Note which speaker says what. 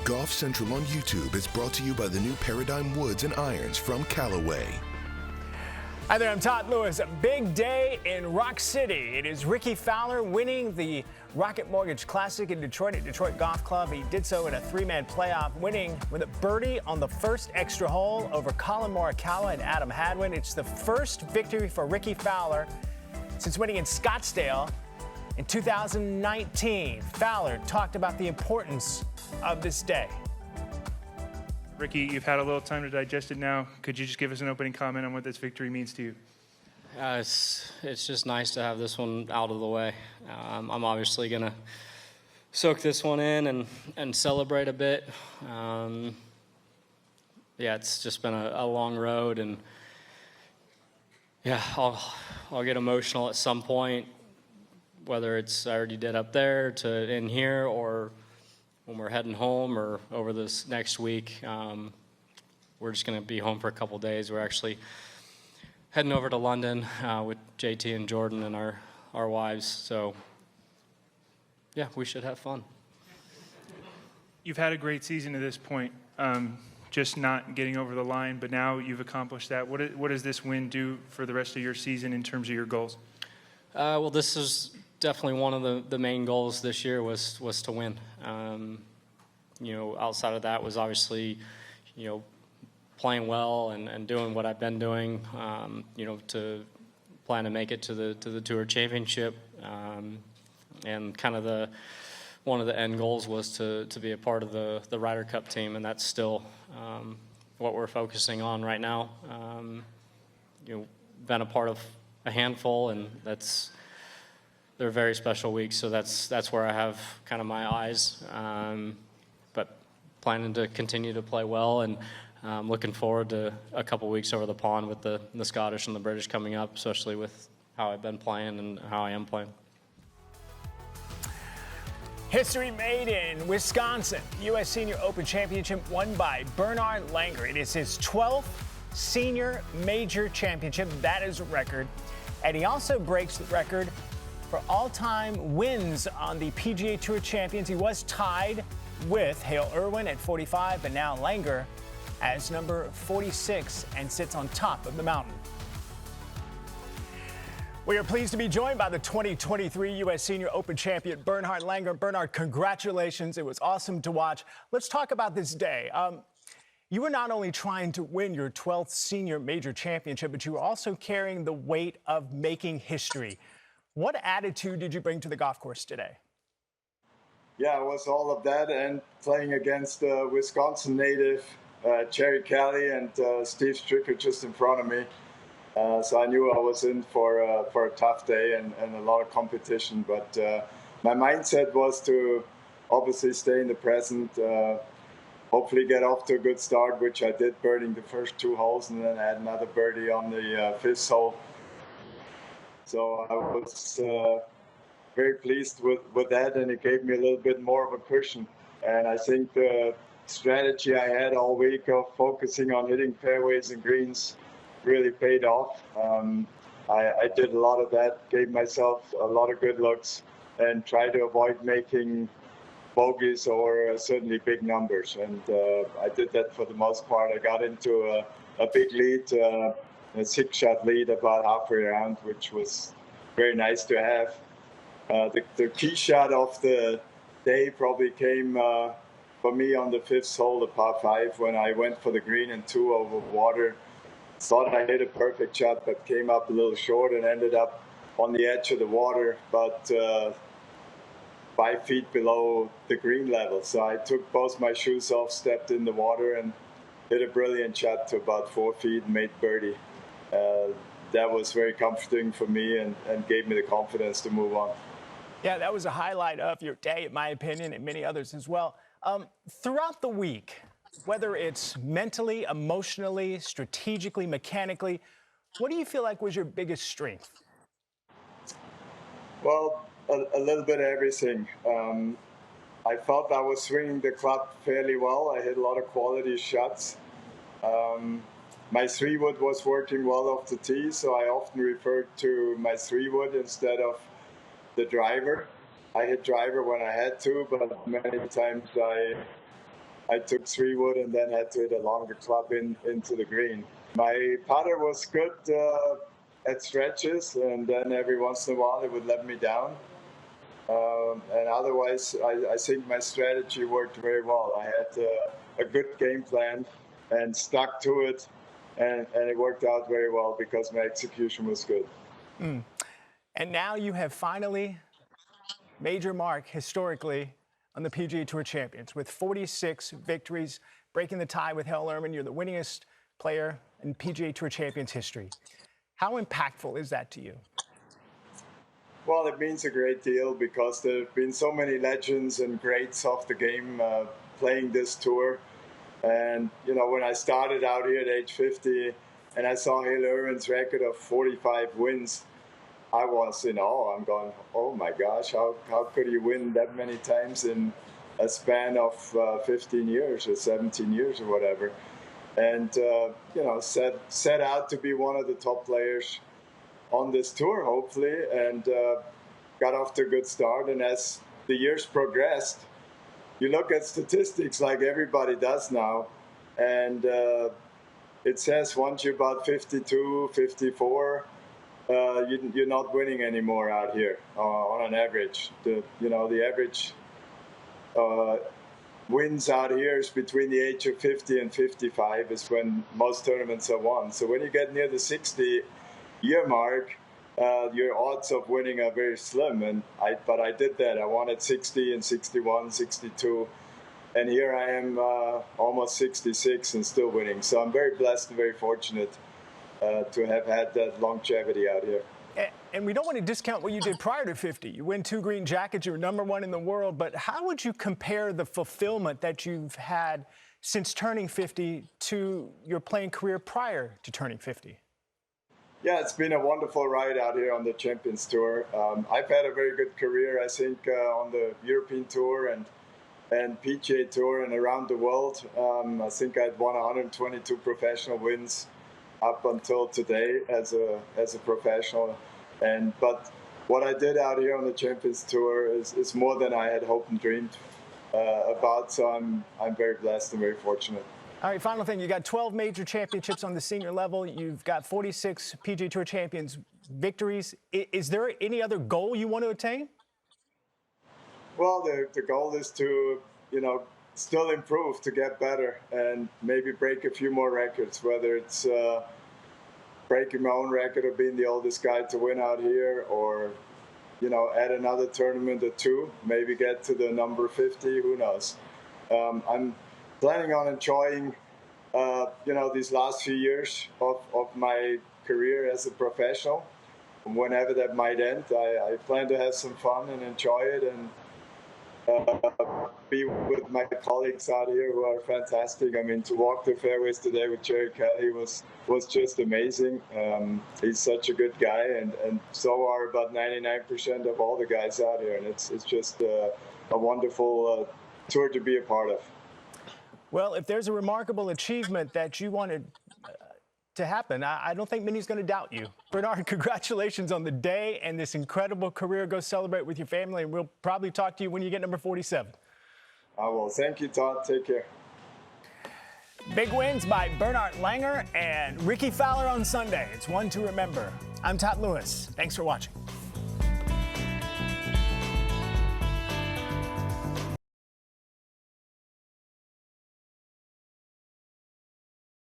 Speaker 1: Golf Central on YouTube is brought to you by the new Paradigm Woods and Irons from Callaway.
Speaker 2: Hi there, I'm Todd Lewis. A big day in Rock City. It is Rickie Fowler winning the Rocket Mortgage Classic in Detroit at Detroit Golf Club. He did so in a three-man playoff, winning with a birdie on the first extra hole over Colin Morikawa and Adam Hadwin. It's the first victory for Rickie Fowler since winning in Scottsdale in 2019. Fowler talked about the importance of this day.
Speaker 3: Rickie, you've had a little time to digest it now. Could you just give us an opening comment on what this victory means to you?
Speaker 4: It's just nice to have this one out of the way. I'm obviously going to soak this one in and celebrate a bit. Yeah, it's just been a long road, and yeah, I'll get emotional at some point, whether it's I already did up there to in here or when we're heading home or over this next week. We're just going to be home for a couple days. We're actually heading over to London with JT and Jordan and our wives. So, yeah, we should have fun.
Speaker 3: You've had a great season to this point, just not getting over the line, but now you've accomplished that. What does this win do for the rest of your season in terms of your goals?
Speaker 4: Well, this is definitely one of the main goals this year was to win. Outside of that was obviously, playing well and doing what I've been doing, to plan to make it to the Tour Championship. And kind of one of the end goals was to be a part of the Ryder Cup team, and that's still what we're focusing on right now. Been a part of a handful, and they're very special weeks, so that's where I have kind of my eyes. But planning to continue to play well, and looking forward to a couple weeks over the pond with the Scottish and the British coming up, especially with how I've been playing and how I am playing.
Speaker 2: History made in Wisconsin. U.S. Senior Open Championship won by Bernhard Langer. It is his 12th senior major championship. That is a record. And he also breaks the record for all-time wins on the PGA Tour Champions. He was tied with Hale Irwin at 45, but now Langer as number 46 and sits on top of the mountain. We are pleased to be joined by the 2023 U.S. Senior Open champion, Bernhard Langer. Bernhard, congratulations. It was awesome to watch. Let's talk about this day. You were not only trying to win your 12th senior major championship, but you were also carrying the weight of making history. What attitude did you bring to the golf course today?
Speaker 5: Yeah, it was all of that, and playing against Wisconsin native Jerry Kelly and Steve Stricker just in front of me. So I knew I was in for a tough day and a lot of competition. But my mindset was to obviously stay in the present, hopefully get off to a good start, which I did, birding the first two holes, and then add another birdie on the fifth hole. So I was very pleased with that, and it gave me a little bit more of a cushion. And I think the strategy I had all week of focusing on hitting fairways and greens really paid off. I did a lot of that, gave myself a lot of good looks, and tried to avoid making bogeys or certainly big numbers. And I did that for the most part. I got into a big lead, a 6-shot lead about halfway around, which was very nice to have. The key shot of the day probably came for me on the fifth hole, the par 5, when I went for the green and 2 over water. Thought I hit a perfect shot, but came up a little short and ended up on the edge of the water, but 5 feet below the green level. So I took both my shoes off, stepped in the water, and hit a brilliant shot to about 4 feet and made birdie. That was very comforting for me and gave me the confidence to move on.
Speaker 2: Yeah, that was a highlight of your day, in my opinion, and many others as well. Throughout the week, whether it's mentally, emotionally, strategically, mechanically, what do you feel like was your biggest strength?
Speaker 5: Well, a little bit of everything. I felt I was swinging the club fairly well. I hit a lot of quality shots. My 3-wood was working well off the tee, so I often referred to my 3-wood instead of the driver. I hit driver when I had to, but many times I I took 3-wood and then had to hit a longer club into the green. My putter was good at stretches, and then every once in a while it would let me down. And otherwise, I think my strategy worked very well. I had a good game plan and stuck to it, and it worked out very well because my execution was good.
Speaker 2: And now you have finally made your mark historically on the PGA Tour Champions with 46 victories, breaking the tie with Hal Ehrman. You're the winningest player in PGA Tour Champions history. How impactful is that to you?
Speaker 5: Well, it means a great deal because there have been so many legends and greats of the game playing this tour. And, you know, when I started out here at age 50 and I saw Hal Ehrman's record of 45 wins, I was in awe. I'm going, oh my gosh, how could you win that many times in a span of 15 years or 17 years or whatever? And, you know, set out to be one of the top players on this tour, hopefully, and got off to a good start. And as the years progressed, you look at statistics like everybody does now, and it says once you're about 52, 54, you're not winning anymore out here on an average. The average wins out here is between the age of 50 and 55 is when most tournaments are won. So when you get near the 60-year mark, your odds of winning are very slim. But I did that. I won at 60 and 61, 62. And here I am almost 66 and still winning. So I'm very blessed and very fortunate to have had that longevity out here.
Speaker 2: And we don't want to discount what you did prior to 50. You win 2 green jackets, you're #1 in the world. But how would you compare the fulfillment that you've had since turning 50 to your playing career prior to turning 50?
Speaker 5: Yeah, it's been a wonderful ride out here on the Champions Tour. I've had a very good career, I think, on the European Tour and PGA Tour and around the world. I think I'd won 122 professional wins up until today as a professional. But what I did out here on the Champions Tour is more than I had hoped and dreamed about. So I'm very blessed and very fortunate.
Speaker 2: All right, final thing. You got 12 major championships on the senior level. You've got 46 PGA Tour Champions victories. Is there any other goal you want to attain?
Speaker 5: Well, the goal is to, you know, still improve, to get better, and maybe break a few more records, whether it's breaking my own record of being the oldest guy to win out here, or, you know, add another tournament or 2, maybe get to the number 50, who knows. I'm planning on enjoying, you know, these last few years of my career as a professional. Whenever that might end, I plan to have some fun and enjoy it, and be with my colleagues out here who are fantastic. I mean, to walk the fairways today with Jerry Kelly was just amazing. He's such a good guy, and so are about 99% of all the guys out here. And it's just a wonderful tour to be a part of.
Speaker 2: Well, if there's a remarkable achievement that you wanted to happen, I don't think many's going to doubt you. Bernhard, congratulations on the day and this incredible career. Go celebrate with your family, and we'll probably talk to you when you get number 47.
Speaker 5: I will. Thank you, Todd. Take care.
Speaker 2: Big wins by Bernhard Langer and Rickie Fowler on Sunday. It's one to remember. I'm Todd Lewis. Thanks for watching.